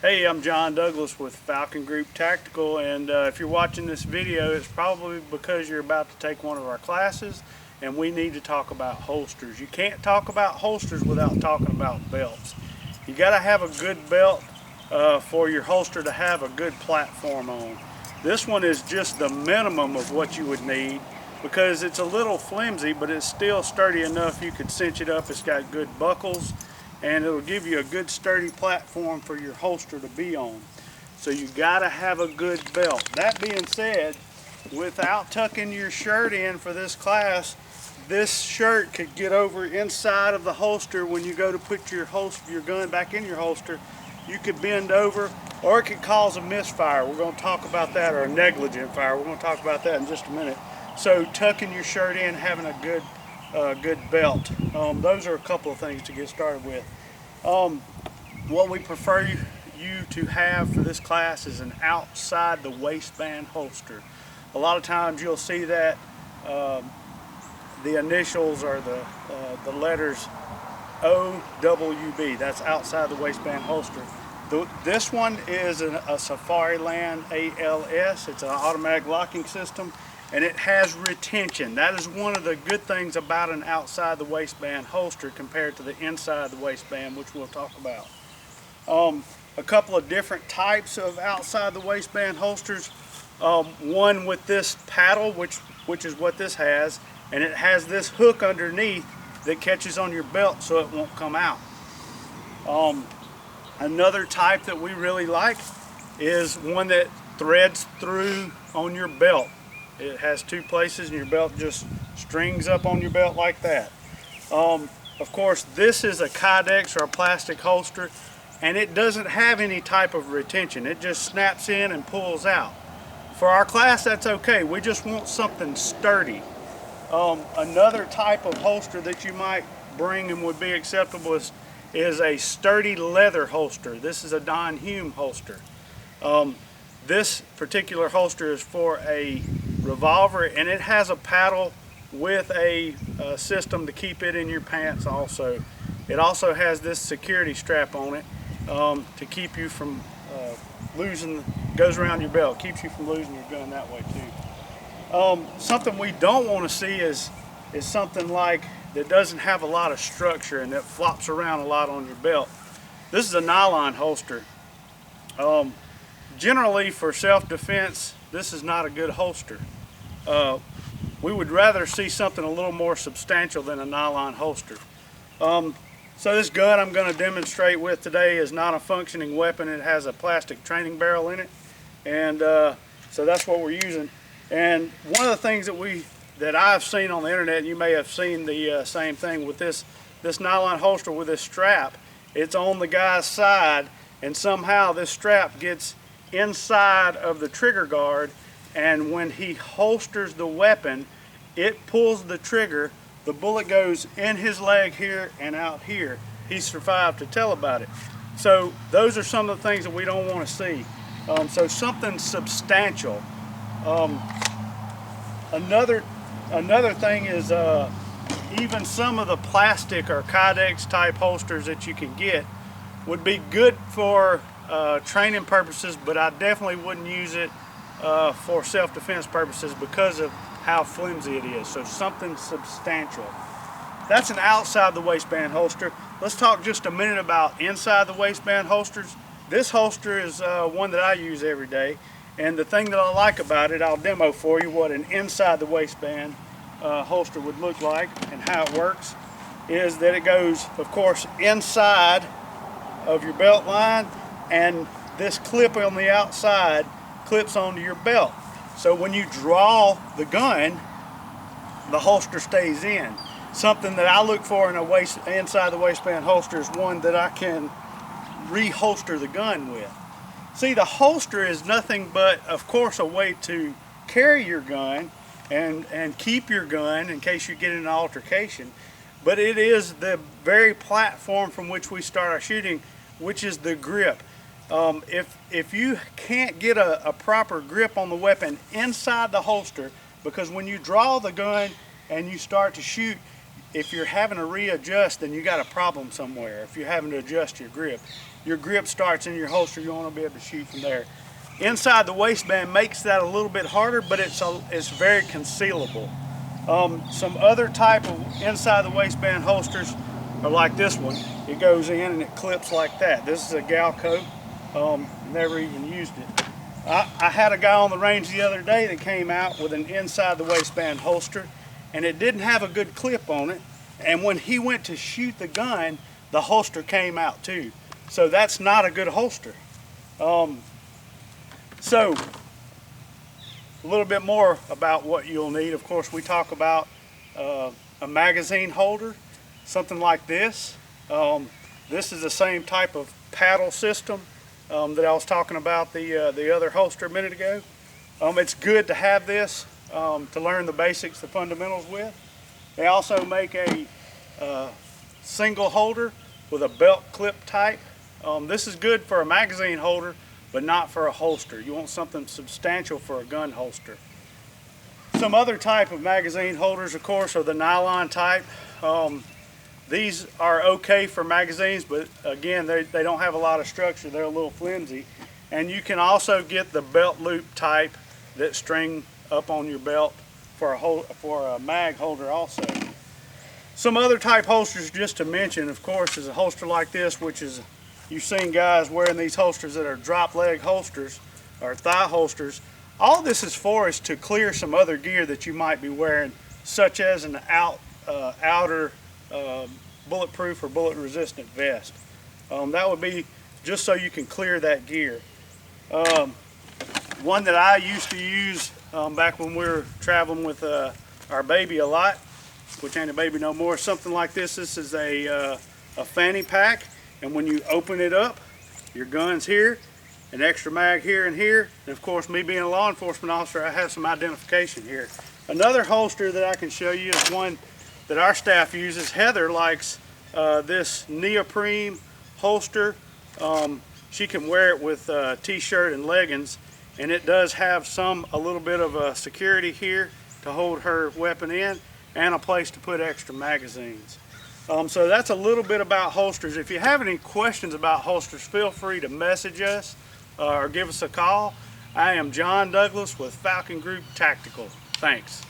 Hey, I'm John Douglas with Falcon Group Tactical, and if you're watching this video, it's probably because you're about to take one of our classes and we need to talk about holsters. You can't talk about holsters without talking about belts. You got to have a good belt for your holster to have a good platform on. This one is just the minimum of what you would need because it's a little flimsy, but it's still sturdy enough you could cinch it up. It's got good buckles, and it'll give you a good sturdy platform for your holster to be on. So you gotta have a good belt. That being said, without tucking your shirt in for this class, this shirt could get over inside of the holster. When you go to put your gun back in your holster, you could bend over, or it could cause a misfire. We're gonna talk about that, or a negligent fire. We're gonna talk about that in just a minute. So tucking your shirt in, having a good belt. Those are a couple of things to get started with. What we prefer you to have for this class is an outside the waistband holster. A lot of times you'll see that the initials are the letters OWB. That's outside the waistband holster. This one is a Safari Land ALS. It's an automatic locking system, and it has retention. That is one of the good things about an outside the waistband holster compared to the inside the waistband, which we'll talk about. A couple of different types of outside the waistband holsters. One with this paddle, which is what this has, and it has this hook underneath that catches on your belt so it won't come out. Another type that we really like is one that threads through on your belt. It has two places and your belt just strings up on your belt like that. Of course, this is a Kydex or a plastic holster, and it doesn't have any type of retention. It just snaps in and pulls out. For our class, that's okay. We just want something sturdy. Another type of holster that you might bring and would be acceptable is a sturdy leather holster. This is a Don Hume holster. This particular holster is for a revolver, and it has a paddle with a system to keep it in your pants also. It also has this security strap on it to keep you from goes around your belt, keeps you from losing your gun that way too. Something we don't want to see is something like that doesn't have a lot of structure and that flops around a lot on your belt. This is a nylon holster. Generally for self-defense, this is not a good holster. We would rather see something a little more substantial than a nylon holster. So this gun I'm going to demonstrate with today is not a functioning weapon. It has a plastic training barrel in it, and so that's what we're using. And one of the things that I've seen on the internet, and you may have seen the same thing with this nylon holster with this strap. It's on the guy's side, and somehow this strap gets inside of the trigger guard, and when he holsters the weapon, it pulls the trigger. The bullet goes in his leg here and out here. He survived to tell about it. So those are some of the things that we don't want to see. So something substantial. Another thing is even some of the plastic or Kydex type holsters that you can get would be good for training purposes, but I definitely wouldn't use it for self-defense purposes because of how flimsy it is. So something substantial. That's an outside the waistband holster. Let's talk just a minute about inside the waistband holsters. This holster is one that I use every day, and the thing that I like about it, I'll demo for you what an inside the waistband holster would look like and how it works, is that it goes, of course, inside of your belt line, and this clip on the outside clips onto your belt. So when you draw the gun, the holster stays in. Something that I look for in a inside the waistband holster is one that I can reholster the gun with. See, the holster is nothing but, of course, a way to carry your gun and keep your gun in case you get in an altercation. But it is the very platform from which we start our shooting, which is the grip. If you can't get a proper grip on the weapon inside the holster, because when you draw the gun and you start to shoot, if you're having to readjust, then you got a problem somewhere if you're having to adjust your grip. your grip starts in your holster, you want to be able to shoot from there. Inside the waistband makes that a little bit harder, but it's very concealable. Some other type of inside the waistband holsters are like this one. It goes in and it clips like that. This is a Galco. Never even used it. I had a guy on the range the other day that came out with an inside the waistband holster, and it didn't have a good clip on it. And when he went to shoot the gun, the holster came out too. So that's not a good holster. So a little bit more about what you'll need. Of course, we talk about a magazine holder, something like this. This is the same type of paddle system that I was talking about the other holster a minute ago. It's good to have this to learn the basics, the fundamentals with. They also make a single holder with a belt clip type. This is good for a magazine holder, but not for a holster. You want something substantial for a gun holster. Some other type of magazine holders, of course, are the nylon type. These are okay for magazines, but again, they don't have a lot of structure. They're a little flimsy. And you can also get the belt loop type that string up on your belt for a mag holder also. Some other type holsters just to mention, of course, is a holster like this, which is, you've seen guys wearing these holsters that are drop leg holsters or thigh holsters. All this is for is to clear some other gear that you might be wearing, such as an outer bulletproof or bullet resistant vest. That would be just so you can clear that gear. One that I used to use back when we were traveling with our baby a lot, which ain't a baby no more, something like this. This is a fanny pack, and when you open it up, your gun's here, an extra mag here and here, and of course, me being a law enforcement officer, I have some identification here. Another holster that I can show you is one that our staff uses. Heather likes this neoprene holster. She can wear it with t-shirt and leggings, and it does have a little bit of security here to hold her weapon in, and a place to put extra magazines. So that's a little bit about holsters. If you have any questions about holsters, feel free to message us or give us a call. I am John Douglas with Falcon Group Tactical. Thanks.